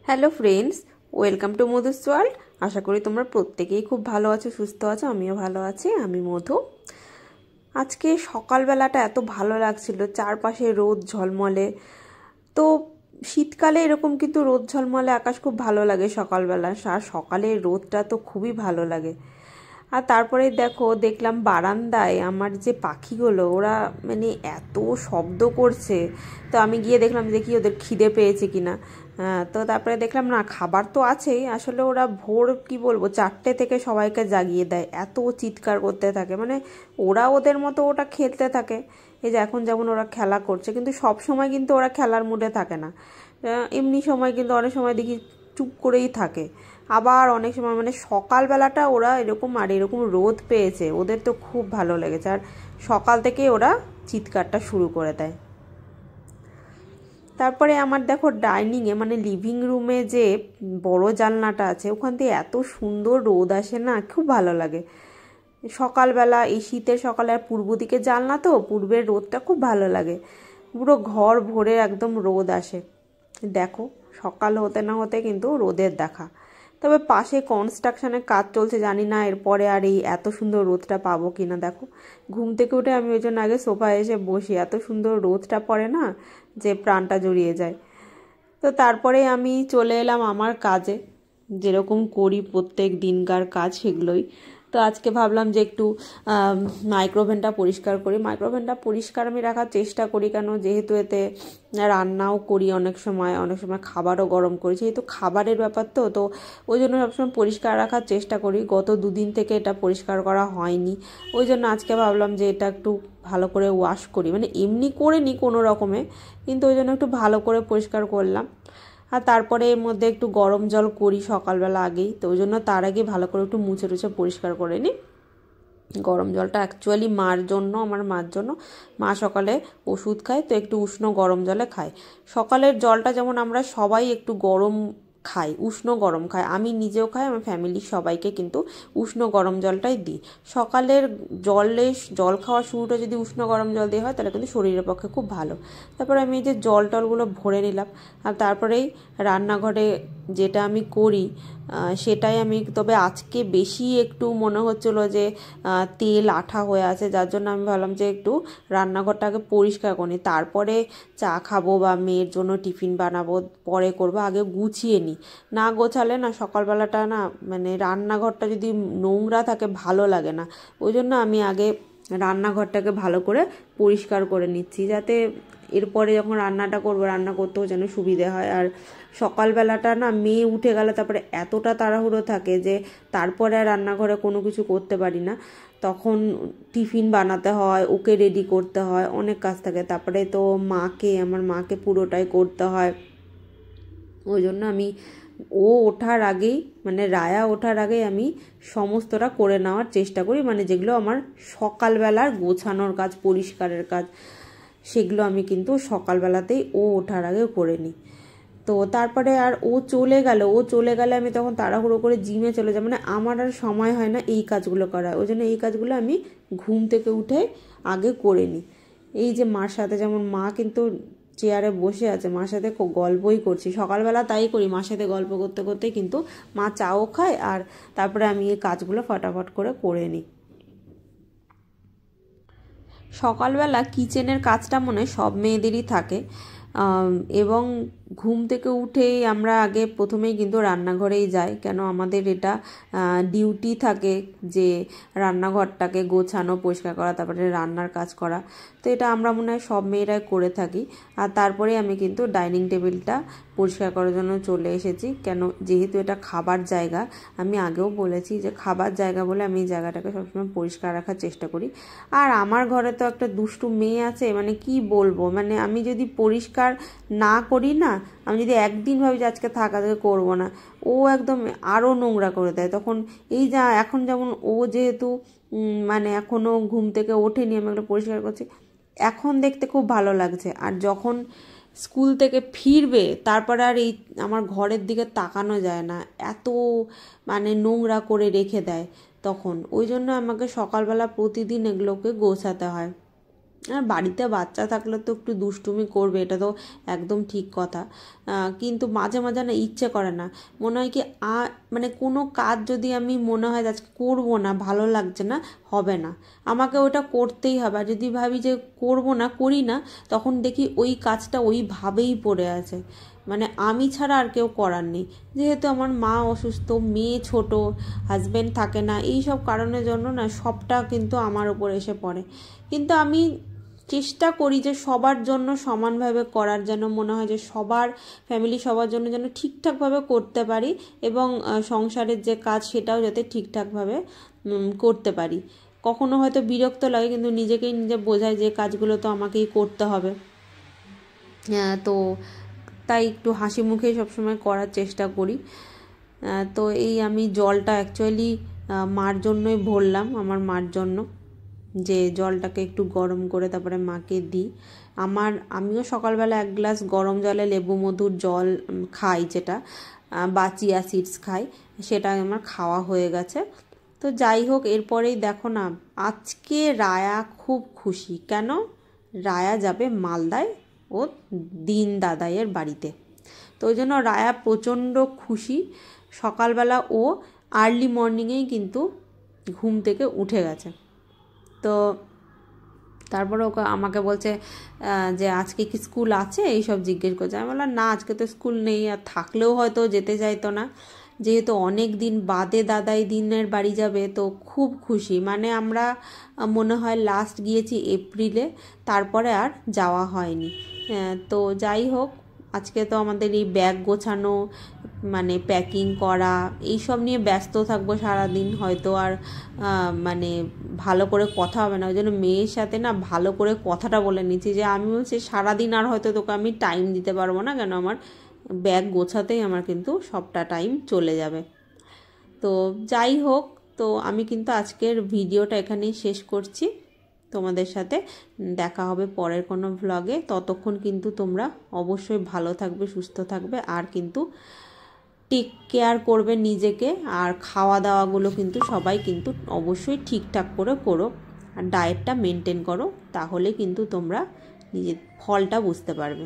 Hello friends, welcome to Madhu's world. আশা করি তোমরা প্রত্যেকেই খুব ভালো আছো, সুস্থ আছো। আমিও ভালো আছি। আমি মধু। আজকে সকালবেলাটা এত ভালো লাগছিল, চারপাশে রোদ ঝলমলে। তো শীতকালে এরকম কিন্তু রোদ ঝলমলে আকাশ খুব ভালো লাগে সকালবেলা, আর সকালে রোদটা তো খুবই ভালো লাগে। আর তারপরে দেখলাম বারান্দায় আমার যে পাখিগুলো, ওরা মানে এত শব্দ করছে। তো আমি গিয়ে দেখি ওদের খিদে পেয়েছে কিনা। তো তারপরে দেখলাম না, খাবার তো আছেই, আসলে ওরা ভোর কি বলবো 4টে থেকে সবাইকে জাগিয়ে দেয়, এত চিৎকার করতে থাকে। মানে ওরা ওদের মতো ওটা খেলতে থাকে। এই যে এখন যেমন ওরা খেলা করছে, কিন্তু সব সময় কিন্তু ওরা খেলার মুডে থাকে না। এমনি সময় কিন্তু অনেক সময় দেখি চুপ করেই থাকে। আবার অনেক সময় মানে সকালবেলাটা ওরা এরকম, আর এরকম রোদ পেয়েছে, ওদের তো খুব ভালো লেগেছে। আর সকাল থেকে ওরা চিৎকারটা শুরু করে দেয়। তারপরে আমার ডাইনিংয়ে মানে লিভিং রুমে যে বড় জানলাটা আছে, ওখান থেকে এত সুন্দর রোদ আসে না, খুব ভালো লাগে সকালবেলা। এই শীতের সকালে আর পূর্ব দিকে জানলা, তো পূর্বের রোদটা খুব ভালো লাগে। পুরো ঘর ভরে একদম রোদ আসে। দেখো, সকাল হতে না হতে কিন্তু রোদের দেখা। তবে পাশে কনস্ট্রাকশনের কাজ চলছে, জানি না এরপরে আর এই এত সুন্দর রোদটা পাবো কিনা। দেখো, ঘুম থেকে উঠে আমি ওই জন্য আগে সোফায় এসে বসি, এত সুন্দর রোদটা পড়ে না যে প্রাণটা জুড়িয়ে যায়। তো তারপরে আমি চলে এলাম আমার কাজে, যেরকম করি প্রত্যেক দিনকার কাজ সেগুলোই। তো আজকে ভাবলাম যে একটু মাইক্রোওভেনটা পরিষ্কার করি। মাইক্রোওভেনটা পরিষ্কার আমি রাখার চেষ্টা করি, কেন যেহেতু এতে রান্নাও করি, অনেক সময় খাবারও গরম করি, যেহেতু খাবারের ব্যাপার। তো ওই জন্য সবসময় পরিষ্কার রাখার চেষ্টা করি। গত দুদিন থেকে এটা পরিষ্কার করা হয়নি, ওই জন্য আজকে ভাবলাম যে এটা একটু ভালো করে ওয়াশ করি। মানে এমনি করে নিই কোনো রকমে, কিন্তু ওই জন্য একটু ভালো করে পরিষ্কার করলাম। আর তারপরে এর মধ্যে একটু গরম জল করি সকালবেলা আগেই, তো ওই জন্য তার আগে ভালো করে একটু মুছে টুছে পরিষ্কার করে নিই। গরম জলটা অ্যাকচুয়ালি মার জন্য, আমার মার জন্য। মা সকালে ওষুধ খায়, তো একটু উষ্ণ গরম জলে খায়। সকালের জলটা যেমন আমরা সবাই একটু গরম খাই, উষ্ণ গরম খাই, আমি নিজেও খাই, আমার ফ্যামিলির সবাইকে কিন্তু উষ্ণ গরম জলটাই দিই। সকালের জল খাওয়ার শুরুটা যদি উষ্ণ গরম জল দিয়ে হয়, তাহলে কিন্তু শরীরের পক্ষে খুব ভালো। তারপরে আমি এই যে টলগুলো ভরে নিলাম। আর তারপরেই রান্নাঘরে যেটা আমি করি সেটাই আমি, তবে আজকে বেশি একটু মনে হচ্ছিলো যে তেল আঠা হয়ে আছে, যার জন্য আমি ভাবলাম যে একটু রান্নাঘরটাকে পরিষ্কার করি, তারপরে চা খাবো বা মেয়ের জন্য টিফিন বানাবো পরে করবো। আগে গুছিয়ে নিই, না গোছালে না সকালবেলাটা না, মানে রান্নাঘরটা যদি নোংরা থাকে ভালো লাগে না। ওই জন্য আমি আগে রান্নাঘরটাকে ভালো করে পরিষ্কার করে নিচ্ছি, যাতে এরপরে যখন রান্নাটা করবো, রান্না করতেও যেন সুবিধে হয়। আর সকালবেলাটা না মেয়ে উঠে গেলে তারপরে এতটা তাড়াহুড়ো থাকে যে তারপরে আর রান্নাঘরে কোনো কিছু করতে পারি না। তখন টিফিন বানাতে হয়, ওকে রেডি করতে হয়, অনেক কাজ থাকে। তারপরে তো আমার মাকে পুরোটাই করতে হয়। ওই জন্য আমি ও ওঠার আগেই, মানে রায়া ওঠার আগেই আমি সমস্তটা করে নেওয়ার চেষ্টা করি। মানে যেগুলো আমার সকালবেলার গোছানোর কাজ, পরিষ্কারের কাজ, সেগুলো আমি কিন্তু সকালবেলাতেই ও ওঠার আগে করে নিই। তো তারপরে আর ও চলে গেলে আমি তখন তাড়াহুড়ো করে জিমে চলে যাই, মানে আমার আর সময় হয় না এই কাজগুলো করার। ওই জন্য এই কাজগুলো আমি ঘুম থেকে উঠে আগে করে নিই। এই যে মার সাথে, যেমন মা কিন্তু চেয়ারে বসে আছে, মার সাথে গল্পই করছি সকালবেলা, তাই করি, মার সাথে গল্প করতে করতে কিন্তু মা চাও খায়, আর তারপরে আমি এই কাজগুলো ফটাফট করে নিই। সকালবেলা কিচেনের কাজটা মনে হয় সব মেয়েদেরই থাকে, এবং ঘুম থেকে উঠেই আমরা আগে প্রথমেই কিন্তু রান্নাঘরেই যাই, কেন আমাদের এটা ডিউটি থাকে যে রান্নাঘরটাকে গোছানো, পরিষ্কার করা, তারপরে রান্নার কাজ করা। তো এটা আমরা মনে হয় সব মেয়েরাই করে থাকি। আর তারপরে আমি কিন্তু ডাইনিং টেবিলটা পরিষ্কার করার জন্য চলে এসেছি, কেন যেহেতু এটা খাবার জায়গা। আমি আগেও বলেছি যে খাবার জায়গা বলে আমি এই জায়গাটাকে সবসময় পরিষ্কার রাখার চেষ্টা করি। আর আমার ঘরে তো একটা দুষ্টু মেয়ে আছে, মানে কি বলবো, মানে আমি যদি পরিষ্কার না করি না, আমি যদি একদিন ভাবি যে আজকে আজকে করবো না, ও একদম আরও নোংরা করে দেয়। তখন এই যা এখন যেমন ও যেহেতু মানে এখনও ঘুম থেকে ওঠেনি, আমি একটা পরিষ্কার করছি, এখন দেখতে খুব ভালো লাগছে। আর যখন স্কুল থেকে ফিরবে তারপরে আর এই আমার ঘরের দিকে তাকানো যায় না, এত মানে নোংরা করে রেখে দেয় তখন। ওই জন্য আমাকে সকালবেলা প্রতিদিন এগুলোকে গোছাতে হয়। আর বাড়িতে বাচ্চা থাকলে তো একটু দুষ্টুমি করবে, এটা তো একদম ঠিক কথা, কিন্তু মাঝে মাঝে না ইচ্ছে করে না, মনে হয় কি মানে কোনো কাজ যদি আমি মনে হয় আজকে করবো না, ভালো লাগছে না, হবে না, আমাকে ওটা করতেই হবে। আর যদি ভাবি যে করবো না, করি না, তখন দেখি ওই কাজটা ওইভাবেই পড়ে আছে, মানে আমি ছাড়া আর কেউ করার নেই। যেহেতু আমার মা অসুস্থ, মেয়ে ছোট, হাজব্যান্ড থাকে না, এই সব কারণের জন্য না সবটা কিন্তু আমার উপর এসে পড়ে। কিন্তু আমি চেষ্টা করি যে সবার জন্য সমানভাবে করার, যেন মনে হয় যে সবার ফ্যামিলি সবার জন্য যেন ঠিকঠাকভাবে করতে পারি, এবং সংসারের যে কাজ সেটাও যাতে ঠিকঠাকভাবে করতে পারি। কখনো হয়তো বিরক্ত লাগে, কিন্তু নিজেকেই নিজে বোঝায় যে কাজগুলো তো আমাকেই করতে হবে। তো তাই একটু হাসি মুখেই সবসময় করার চেষ্টা করি। তো এই আমি জলটা অ্যাকচুয়ালি মার জন্যই ভরলাম, আমার মার জন্য, যে জলটাকে একটু গরম করে তারপরে মাকে দিই। আমিও সকালবেলা 1 গ্লাস গরম জলে লেবু মধুর জল খাই, যেটা বা চিয়া সিডস খাই, সেটা আমার খাওয়া হয়ে গেছে। তো যাই হোক, এরপরেই দেখো না, আজকে রায়া খুব খুশি। কেন? রায়া যাবে মালদায় ও দিন দাদাইয়ের বাড়িতে। তো ওই জন্য রায়া প্রচণ্ড খুশি। সকালবেলা ও আর্লি মর্নিংয়েই কিন্তু ঘুম থেকে উঠে গেছে। তো তারপরে ওকে আমাকে বলছে যে আজকে কি স্কুল আছে, এইসব জিজ্ঞেস করছে। আমি বললাম না, আজকে তো স্কুল নেই, আর থাকলেও হয়তো যেতে চাইতো না, যেহেতু অনেক দিন বাদে দাদাই দিনের বাড়ি যাবে। তো খুব খুশি, মানে আমরা মনে হয় লাস্ট গিয়েছি এপ্রিলে, তারপরে আর যাওয়া হয়নি। তো যাই হোক, আজকে তো আমাদের এই ব্যাগ গোছানো, মানে প্যাকিং করা, এইসব নিয়ে ব্যস্ত থাকবো সারাদিন, হয়তো আর মানে ভালো করে কথা হবে না। ওই জন্য মেয়ের সাথে না ভালো করে কথাটা বলে নিচ্ছি, যে আমি বলছি সারাদিন আর হয়তো তোকে আমি টাইম দিতে পারবো না, কেন আমার ব্যাগ গোছাতেই আমার কিন্তু সবটা টাইম চলে যাবে। তো যাই হোক, তো আমি কিন্তু আজকের ভিডিওটা এখানেই শেষ করছি। তোমাদের সাথে দেখা হবে পরের কোনো ভ্লগে। ততক্ষণ কিন্তু তোমরা অবশ্যই ভালো থাকবে, সুস্থ থাকবে, আর কিন্তু টেক কেয়ার করবে নিজেকে, আর খাওয়া দাওয়াগুলো কিন্তু সবাই কিন্তু অবশ্যই ঠিকঠাক করে করো, আর ডায়েটটা মেনটেন করো, তাহলে কিন্তু তোমরা নিজের ফলটা বুঝতে পারবে।